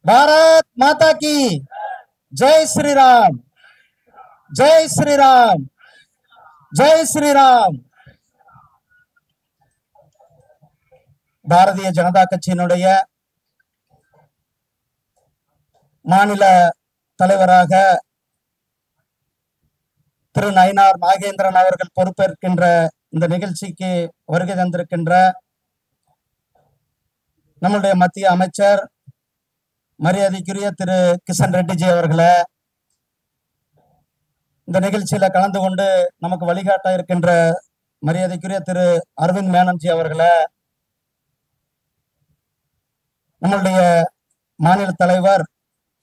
भारत माता की जय श्री राम, जय श्री राम, जय श्री राम. பாரதிய ஜனதா கட்சியினுடைய மாநில தலைவராக திரு நயினார் நாகேந்திரன் அவர்கள் பொறுப்பேற்கின்ற இந்த நிகழ்ச்சிக்கு வருகை தந்திருக்கின்ற நம்முடைய மத்திய அமைச்சர் மரியாதைக்குரிய திரு கிஷன் ரெட்டிஜி அவர்களை, இந்த நிகழ்ச்சியில கலந்து கொண்டு நமக்கு வழிகாட்ட இருக்கின்ற மரியாதைக்குரிய திரு அரவிந்த் மேனன்ஜி அவர்களை, நம்மளுடைய மாநில தலைவர்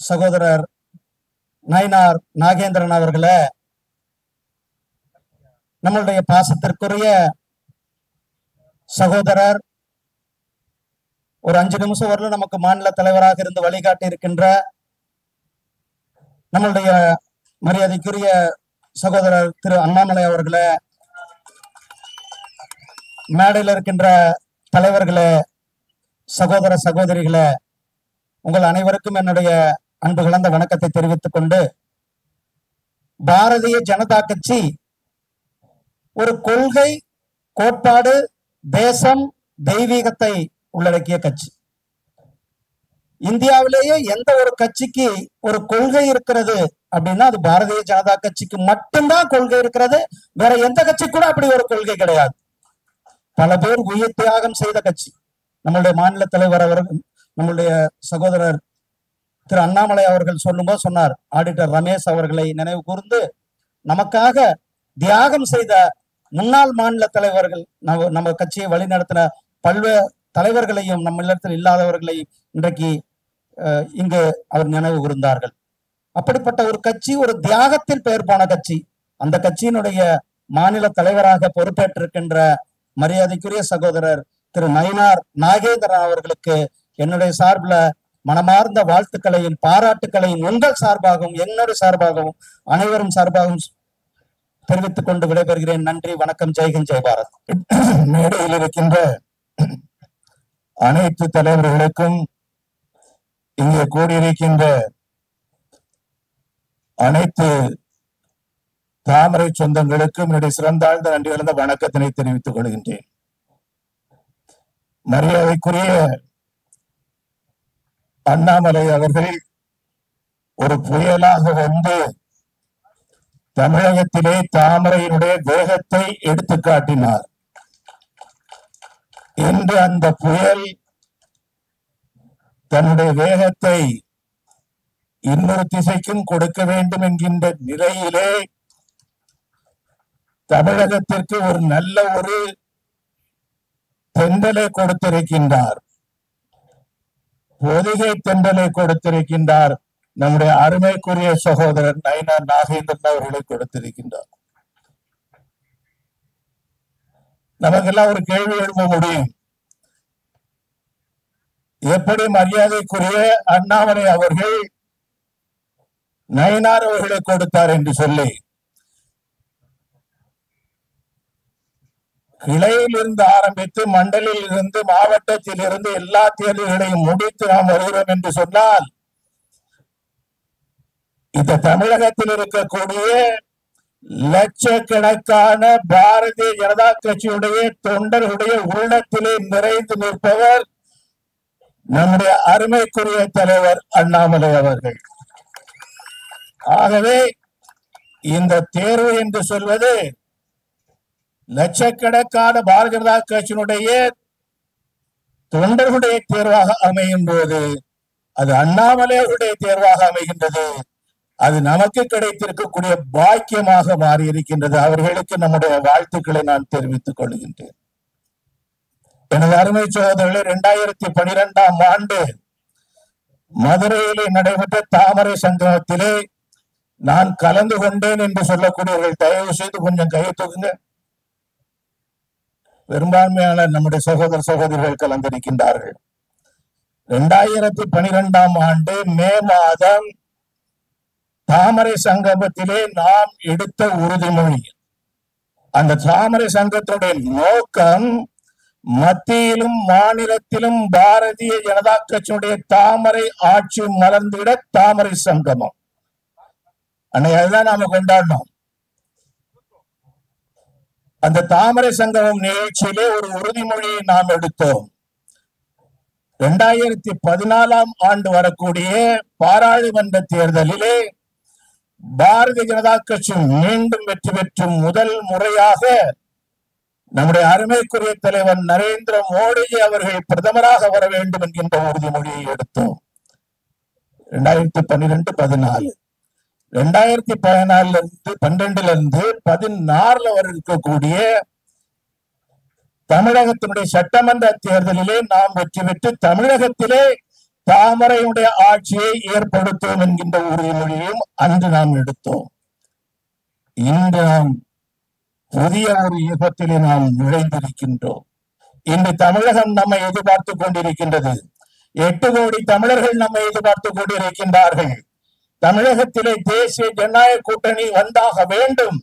சகோதரர் நயினார் நாகேந்திரன் அவர்களை, நம்மளுடைய பாசத்திற்குரிய சகோதரர் ஒரு 5 நிமிஷம் வரலும் நமக்கு மாநில தலைவராக இருந்து வழிகாட்டி இருக்கின்ற நம்மளுடைய மரியாதைக்குரிய சகோதரர் திரு அண்ணாமலை அவர்களை, மேடையில் இருக்கின்ற தலைவர்களே, சகோதர சகோதரிகளே, உங்கள் அனைவருக்கும் என்னுடைய அன்பு கலந்த வணக்கத்தை தெரிவித்துக் கொண்டு, பாரதிய ஜனதா கட்சி ஒரு கொள்கை, கோட்பாடு, தேசம், தெய்வீகத்தை உள்ளடக்கிய கட்சி. இந்தியாவிலேயே எந்த ஒரு கட்சிக்கு ஒரு கொள்கை இருக்கிறது அப்படின்னா அது பாரதிய ஜனதா கட்சிக்கு மட்டும்தான் கொள்கை இருக்கிறது. வேற எந்த கட்சி கூட அப்படி ஒரு கொள்கை கிடையாது. பல பேர் உயிர் தியாகம் செய்த கட்சி. நம்மளுடைய மாநில தலைவர் அவர்கள், நம்மளுடைய சகோதரர் திரு அண்ணாமலை அவர்கள் சொல்லும்போது சொன்னார், ஆடிட்டர் ரமேஷ் அவர்களை நினைவு கூர்ந்து நமக்காக தியாகம் செய்த முன்னாள் மாநில தலைவர்கள், நம்ம கட்சியை வழிநடத்தின பல்வேறு தலைவர்களையும் நம்ம இல்லத்தில் இல்லாதவர்களையும் இன்றைக்கு இங்கு அவர் நினைவு கூர்ந்தார்கள். அப்படிப்பட்ட ஒரு கட்சி, ஒரு தியாகத்தில் பெயர் போன கட்சி. அந்த கட்சியினுடைய மாநில தலைவராக பொறுப்பேற்றிருக்கின்ற மரியாதைக்குரிய சகோதரர் திரு நயினார் நாகேந்திரன் அவர்களுக்கு என்னுடைய சார்பில் மனமார்ந்த வாழ்த்துக்களையும் பாராட்டுக்களையும் உங்கள் சார்பாகவும் என்னுடைய சார்பாகவும் அனைவரும் சார்பாகவும் தெரிவித்துக் கொண்டு விடைபெறுகிறேன். நன்றி, வணக்கம், ஜெய்ஹிந்த், ஜெய் பாரத். மேடையில் இருக்கின்ற அனைத்து தலைவர்களுக்கும், இங்கே கூடியிருக்கின்ற அனைத்து தாமரை சொந்தங்களுக்கும் என்னுடைய சிறந்தாழ்ந்த நன்றி கலந்த வணக்கத்தினை தெரிவித்துக் கொள்கின்றேன். மரியாதைக்குரிய அண்ணாமலை அவர்கள் ஒரு புயலாக வந்து தமிழகத்திலே தாமரையினுடைய வேகத்தை எடுத்து காட்டினார். இன்று அந்த புயல் தன்னுடைய வேகத்தை இன்னொரு திசைக்கும் கொடுக்க வேண்டும் என்கின்ற நிலையிலே தமிழகத்திற்கு ஒரு நல்ல ஒரு தென்றலை கொடுத்திருக்கின்றார். பொதிகை தென்றலை கொடுத்திருக்கின்றார். நம்முடைய அருமைக்குரிய சகோதரர் நயினார் நாகேந்திரன் அவர்களை கொடுத்திருக்கின்றார். நமக்கெல்லாம் ஒரு கேள்வி எழுப்ப முடியும், எப்படி மரியாதைக்குரிய அண்ணாமலை அவர்கள் நயினார் அவர்களை கொடுத்தார் என்று சொல்லி. கிளையில் இருந்து ஆரம்பித்து மண்டலில் இருந்து மாவட்டத்தில் இருந்து எல்லா தேர்தல்களையும் முடித்து நாம் வருகிறோம் என்று சொன்னால், இந்த தமிழகத்தில் இருக்கக்கூடிய லட்சக்கணக்கான பாரதிய ஜனதா கட்சியுடைய தொண்டர்களுடைய உள்ளத்திலே நிறைந்து நிற்பவர் நம்முடைய அருமைக்குரிய தலைவர் அண்ணாமலை அவர்கள். ஆகவே இந்த தேர்வு என்று சொல்வது லட்சக்கணக்கான பாரதிய ஜனதா கட்சியினுடைய தொண்டர்களுடைய தேர்வாக அமையும் போது அது அண்ணாமலையுடைய தேர்வாக அமைகின்றது. அது நமக்கு கிடைத்திருக்கக்கூடிய பாக்கியமாக மாறி இருக்கின்றது. அவர்களுக்கு நம்முடைய வாழ்த்துக்களை நான் தெரிவித்துக் கொள்கின்றேன். எனது அருமை சகோதரர்களே, 2012ஆம் ஆண்டு மதுரையிலே நடைபெற்ற தாமரை சங்கமத்திலே நான் கலந்து கொண்டேன் என்று சொல்லக்கூடியவர்கள் தயவு செய்து கொஞ்சம் கையை தூக்குங்க. பெரும்பான்மையான நம்முடைய சகோதர சகோதரிகள் கலந்திருக்கின்றார்கள். 2012ஆம் ஆண்டு மே மாதம் தாமரை சங்கமத்திலே நாம் எடுத்த உறுதிமொழி, அந்த தாமரை சங்கத்துடைய நோக்கம் மத்தியிலும் மாநிலத்திலும் பாரதிய ஜனதா கட்சியுடைய தாமரை ஆட்சி மலர்ந்திட தாமரை சங்கமம். அன்னைக்கு அதுதான் நாம கொண்டாடணும். அந்த தாமரை சங்கமம் நிகழ்ச்சியிலே ஒரு உறுதிமொழியை நாம் எடுத்தோம். 2014 ஆண்டு வரக்கூடிய பாராளுமன்ற தேர்தலிலே பாரதிய ஜனதா கட்சி மீண்டும் வெற்றி பெற்று முதல் முறையாக நம்முடைய அருமைக்குரிய தலைவர் நரேந்திர மோடிஜி அவர்கள் பிரதமராக வர வேண்டும் என்கின்ற உறுதிமொழியை எடுத்தோம். 2012-14 2012 16 வரை இருக்கக்கூடிய தமிழகத்தினுடைய சட்டமன்ற தேர்தலிலே நாம் வெற்றி பெற்று தமிழகத்திலே தாமரையுடைய ஆட்சியை ஏற்படுத்துவோம் என்கின்ற உறுதிமொழியையும் அன்று நாம் எடுத்தோம். இன்று நாம் புதிய ஒரு யுகத்திலே நாம் நுழைந்திருக்கின்றோம். இன்று தமிழகம் நம்மை எதிர்பார்த்து கொண்டிருக்கின்றது. 8 கோடி தமிழர்கள் நம்மை எதிர்பார்த்து கொண்டிருக்கின்றார்கள். தமிழகத்திலே தேசிய ஜனநாயக கூட்டணி வந்தாக வேண்டும்.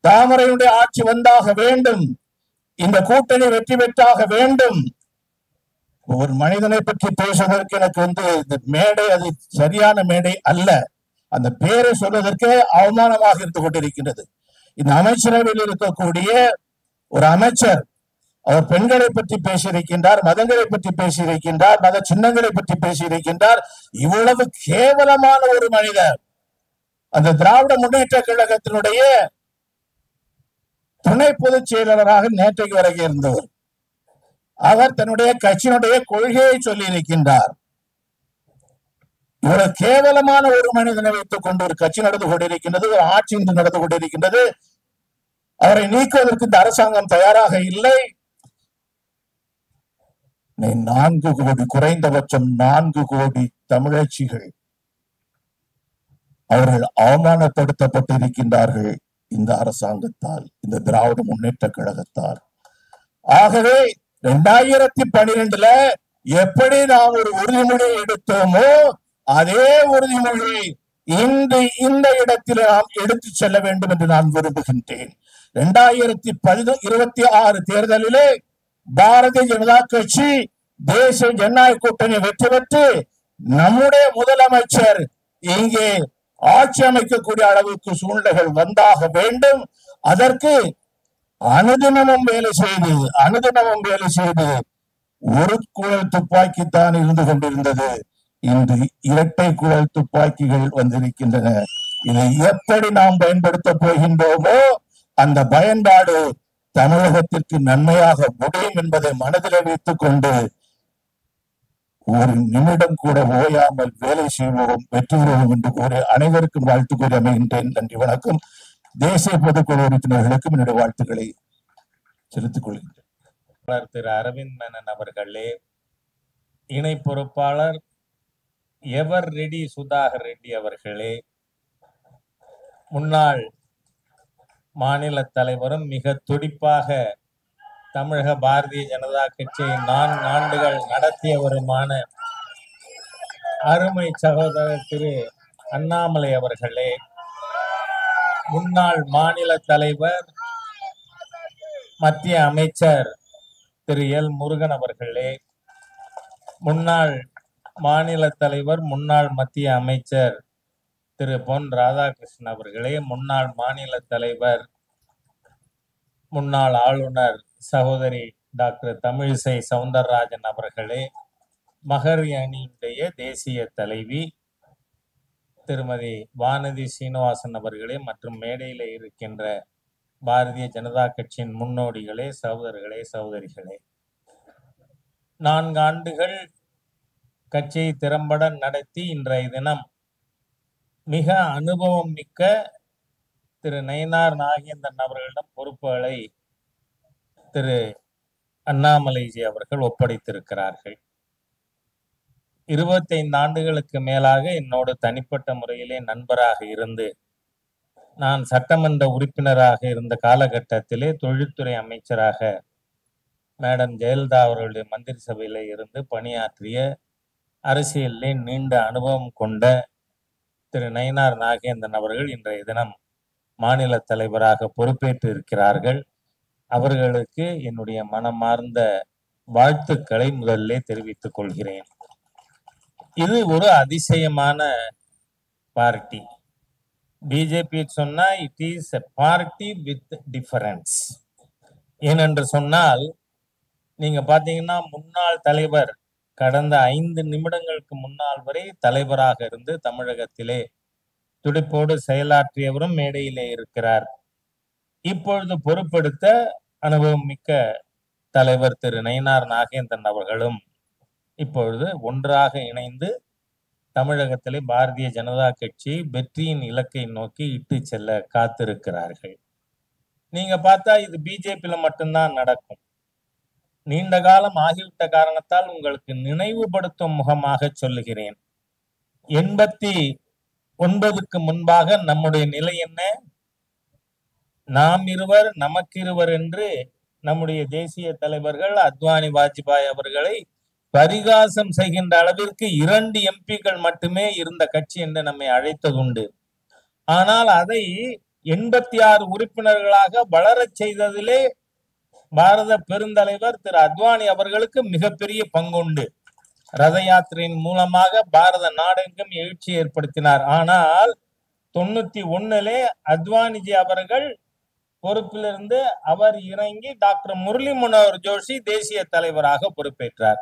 தாமரையுடைய ஆட்சி வந்தாக வேண்டும். இந்த கூட்டணி வெற்றி பெற்றாக வேண்டும். ஒரு மனிதனை பற்றி பேசுவதற்கு எனக்கு இந்த மேடை அது சரியான மேடை அல்ல. அந்த பேரை சொல்வதற்கே அவமானமாக இருந்து கொண்டிருக்கின்றது. இந்த அமைச்சரவையில் இருக்கக்கூடிய ஒரு அமைச்சர் அவர் பெண்களை பற்றி பேசியிருக்கின்றார், மதங்களை பற்றி பேசியிருக்கின்றார், மத சின்னங்களை பற்றி பேசியிருக்கின்றார். இவ்வளவு கேவலமான ஒரு மனிதர் அந்த திராவிட முன்னேற்ற கழகத்தினுடைய துணை பொதுச் செயலாளராக நேற்றைக்கு வரைக்கும் இருந்தவர். அவர் தன்னுடைய கட்சியினுடைய கொள்கையை சொல்லி இருக்கின்றார். இவ்வளவு கேவலமான ஒரு மனிதனை வைத்துக் கொண்டு ஒரு கட்சி நடந்து கொண்டிருக்கின்றது, ஒரு ஆட்சி இன்று நடந்து கொண்டிருக்கின்றது. அவரை நீக்குவதற்கு இந்த அரசாங்கம் தயாராக இல்லை. 4 கோடி, குறைந்தபட்சம் 4 கோடி தமிழச்சிகள் அவர்கள் அவமானப்படுத்தப்பட்டிருக்கின்றார்கள் இந்த அரசாங்கத்தால், இந்த திராவிட முன்னேற்ற கழகத்தால். ஆகவே 2012 எப்படி நாம் ஒரு உறுதிமொழி எடுத்தோமோ அதே உறுதிமொழி இன்று இந்த இடத்தில் நாம் எடுத்து செல்ல வேண்டும் என்று நான் விரும்புகின்றேன். 2026 தேர்தலிலே பாரதிய ஜனதா கட்சி தேசிய ஜனநாயக கூட்டணி வெற்றி பெற்று நம்முடைய முதலமைச்சர் இங்கே ஆட்சி அமைக்கக்கூடிய அளவுக்கு சூழ்நிலைகள் வந்தாக வேண்டும். அதற்கு அனுதினமும் வேலை செய்து ஒரு குழல் துப்பாக்கி தான் இருந்து கொண்டிருந்தது. இன்று 2 குழல் துப்பாக்கிகள் வந்திருக்கின்றன. இதை எப்படி நாம் பயன்படுத்த போகின்றோமோ அந்த பயன்பாடு தமிழகத்திற்கு நன்மையாக முடியும் என்பதை மனதில் வைத்துக் கொண்டு ஒரு நிமிடம் கூட ஓயாமல் வேலை செய்வோம், வெற்றி பெறுவோம் என்று கூறி அனைவருக்கும் வாழ்த்து கூறி அமைகின்றேன். நன்றி, வணக்கம். தேசிய பொதுக்குழு உறுப்பினர்களுக்கும் என்னுடைய வாழ்த்துக்களை செலுத்திக் கொள்கின்றேன். திரு அரவிந்த் மேனன் அவர்களே, இணை பொறுப்பாளர் எவர் ரெடி சுதாகர் ரெட்டி அவர்களே, முன்னாள் மாநில தலைவரும் மிக துடிப்பாக தமிழக பாரதிய ஜனதா கட்சியை 4 ஆண்டுகள் நடத்தியவருமான அருமை சகோதரர் திரு அண்ணாமலை அவர்களே, முன்னாள் மாநில தலைவர் மத்திய அமைச்சர் திரு எல் முருகன் அவர்களே, முன்னாள் மாநில தலைவர் முன்னாள் மத்திய அமைச்சர் திரு பொன் ராதாகிருஷ்ணன் அவர்களே, முன்னாள் மாநில தலைவர் முன்னாள் ஆளுநர் சகோதரி டாக்டர் தமிழிசை சவுந்தரராஜன் அவர்களே, மகர் அணியுடைய தேசிய தலைவி திருமதி வானதி சீனிவாசன் அவர்களே மற்றும் மேடையில் இருக்கின்ற பாரதிய ஜனதா கட்சியின் முன்னோடிகளே, சகோதரர்களே, சகோதரிகளே, 4 ஆண்டுகள் கட்சியை திறம்பட நடத்தி இன்றைய தினம் மிக அனுபவம் மிக்க திரு நயினார் நாகேந்திரன் அவர்களிடம் பொறுப்புகளை திரு அண்ணாமலைஜி அவர்கள் ஒப்படைத்திருக்கிறார்கள். 25 ஆண்டுகளுக்கு மேலாக என்னோடு தனிப்பட்ட முறையிலே நண்பராக இருந்து நான் சட்டமன்ற உறுப்பினராக இருந்த காலகட்டத்திலே தொழில்துறை அமைச்சராக மேடம் ஜெயலலிதா அவர்களுடைய மந்திரி சபையில இருந்து பணியாற்றிய அரசியலிலே நீண்ட அனுபவம் கொண்ட திரு நயினார் நாகேந்திரன் அவர்கள் இன்றைய தினம் மாநில தலைவராக பொறுப்பேற்று இருக்கிறார்கள். அவர்களுக்கு என்னுடைய மனமார்ந்த வாழ்த்துக்களை முதல்ல தெரிவித்துக் கொள்கிறேன். இது ஒரு அதிசயமான பார்ட்டி. பிஜேபி சொன்னா it is a party with difference. ஏனென்று சொன்னால் நீங்க பாத்தீங்கன்னா முன்னாள் தலைவர் கடந்த 5 நிமிடங்களுக்கு முன்னால் வரை தலைவராக இருந்து தமிழகத்திலே துடிப்போடு செயலாற்றியவரும் மேடையிலே இருக்கிறார். இப்பொழுது பொறுப்பெடுத்த அனுபவம் மிக்க தலைவர் திரு நயினார் நாகேந்திரன் அவர்களும் இப்பொழுது ஒன்றாக இணைந்து தமிழகத்திலே பாரதிய ஜனதா கட்சி வெற்றியின் இலக்கை நோக்கி இட்டு செல்ல காத்திருக்கிறார்கள். நீங்க பார்த்தா இது பிஜேபியில மட்டும்தான் நடக்கும். நீண்ட காலம் ஆகிவிட்ட காரணத்தால் உங்களுக்கு நினைவுபடுத்தும் முகமாக சொல்லுகிறேன். 89க்கு முன்பாக நம்முடைய நிலை என்ன? நாம் இருவர் நமக்கு இருவர் என்று நம்முடைய தேசிய தலைவர்கள் அத்வானி வாஜ்பாய் அவர்களை பரிகாசம் செய்கின்ற அளவிற்கு 2 எம்பிக்கள் மட்டுமே இருந்த கட்சி என்று நம்மை அழைத்ததுண்டு. ஆனால் அதை 86 உறுப்பினர்களாக வளரச் செய்ததிலே பாரத பெருந்தலைவர் திரு அத்வானி அவர்களுக்கு மிகப்பெரிய பங்குண்டு. ரத யாத்திரையின் மூலமாக பாரத நாடெங்கும் எழுச்சி ஏற்படுத்தினார். ஆனால் 91 அத்வானிஜி அவர்கள் பொறுப்பிலிருந்து அவர் இறங்கி டாக்டர் முரளி மனோகர் ஜோஷி தேசிய தலைவராக பொறுப்பேற்றார்.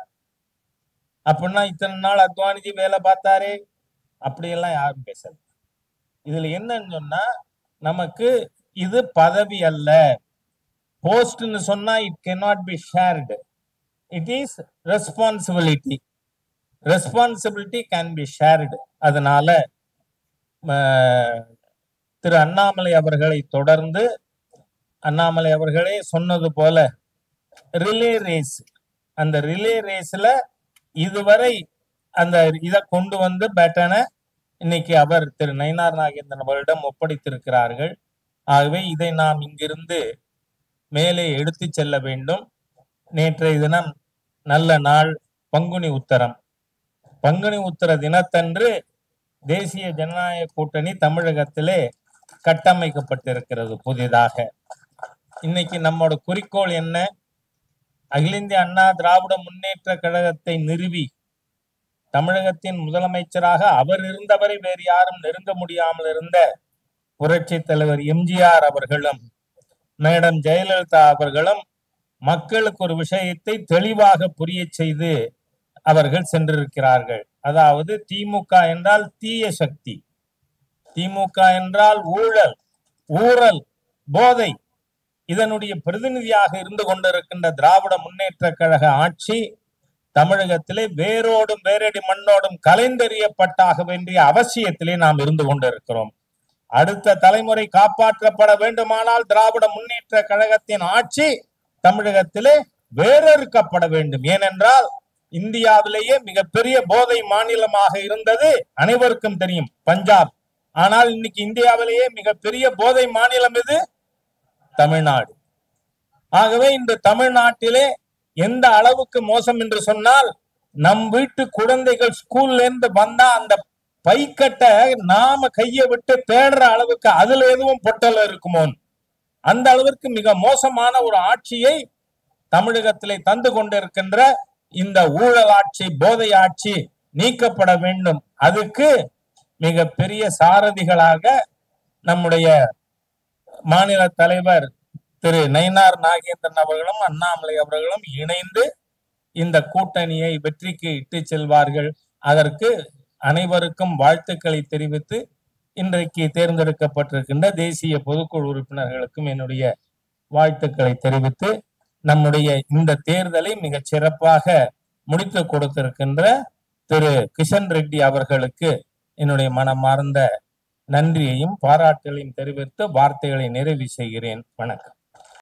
அப்படின்னா இத்தனை நாள் அத்வானிஜி வேலை பார்த்தாரே, அப்படியெல்லாம் யாரும் பேசல. இதுல என்னன்னு சொன்னா, நமக்கு இது பதவி அல்ல. போஸ்ட்னு சொன்னா it cannot be shared. It is responsibility. Responsibility can be shared. அதனால திரு அண்ணாமலை அவர்களை தொடர்ந்து அண்ணாமலை அவர்களே சொன்னது போல ரிலே ரேஸ், அந்த ரிலே ரேஸ்ல இதுவரை அந்த இதை கொண்டு வந்து பேட்டனை இன்னைக்கு அவர் திரு நயினார் நாகேந்திரன் அவரிடம் ஒப்படைத்திருக்கிறார்கள். ஆகவே இதை நாம் இங்கிருந்து மேலே எடுத்து செல்ல வேண்டும். நேற்றைய தினம் நல்ல நாள், பங்குனி உத்தரம். பங்குனி உத்தர தினத்தன்று தேசிய ஜனநாயக கூட்டணி தமிழகத்திலே கட்டமைக்கப்பட்டிருக்கிறது புதிதாக. இன்னைக்கு நம்மோட குறிக்கோள் என்ன? அகில இந்திய அண்ணா திராவிட முன்னேற்ற கழகத்தை நிறுவி தமிழகத்தின் முதலமைச்சராக அவர் இருந்தவரை வேறு யாரும் நெருங்க முடியாமல் இருந்த புரட்சி தலைவர் எம்ஜிஆர் அவர்களும் மேடம் ஜெயலலிதா அவர்களும் மக்களுக்கு ஒரு விஷயத்தை தெளிவாக புரிய செய்து அவர்கள் சென்றிருக்கிறார்கள். அதாவது திமுக என்றால் தீய சக்தி, திமுக என்றால் ஊழல், ஊழல், போதை, இதனுடைய பிரதிநிதியாக இருந்து கொண்டிருக்கின்ற திராவிட முன்னேற்ற கழக ஆட்சி தமிழகத்திலே வேரோடும் வேரடி மண்ணோடும் கலைந்தெறியப்பட்டாக வேண்டிய அவசியத்திலே நாம் இருந்து கொண்டிருக்கிறோம். அடுத்த தலைமுறை காப்பாற்றப்பட வேண்டுமானால் திராவிட முன்னேற்ற கழகத்தின் ஆட்சி தமிழகத்திலே வேறறுக்கப்பட வேண்டும். ஏனென்றால் இந்தியாவிலேயே மிகப்பெரிய போதை மாநிலமாக இருந்தது அனைவருக்கும் தெரியும், பஞ்சாப். ஆனால் இன்னைக்கு இந்தியாவிலேயே மிகப்பெரிய போதை மாநிலம் எது? தமிழ்நாடு. ஆகவே இந்த தமிழ்நாட்டிலே எந்த அளவுக்கு மோசம் என்று சொன்னால், நம் வீட்டு குழந்தைகள் ஸ்கூல்ல இருந்து வந்தா அந்த பைக்கட்டை நாம கையை விட்டு தேடுற அளவுக்கு அதுல எதுவும் பொட்டல் இருக்குமோ, அந்த அளவிற்கு மிக மோசமான ஒரு ஆட்சியை தமிழகத்திலே தந்து கொண்டிருக்கின்ற இந்த ஊழல் ஆட்சி, போதை ஆட்சி நீக்கப்பட வேண்டும். அதுக்கு மிக பெரிய சாரதிகளாக நம்முடைய மாநில தலைவர் திரு நயினார் நாகேந்திரன் அவர்களும் அண்ணாமலை அவர்களும் இணைந்து இந்த கூட்டணியை வெற்றிக்கு இட்டு செல்வார்கள். அதற்கு அனைவருக்கும் வாழ்த்துக்களை தெரிவித்து இன்றைக்கு தேர்ந்தெடுக்கப்பட்டிருக்கின்ற தேசிய பொதுக்குழு உறுப்பினர்களுக்கும் என்னுடைய வாழ்த்துக்களை தெரிவித்து நம்முடைய இந்த தேர்தலை மிகச் சிறப்பாக முடித்து கொடுத்திருக்கின்ற திரு கிஷன் ரெட்டி அவர்களுக்கு என்னுடைய மனமார்ந்த நன்றியையும் பாராட்டுகளையும் தெரிவித்து வார்த்தைகளை நிறைவு செய்கிறேன். வணக்கம்.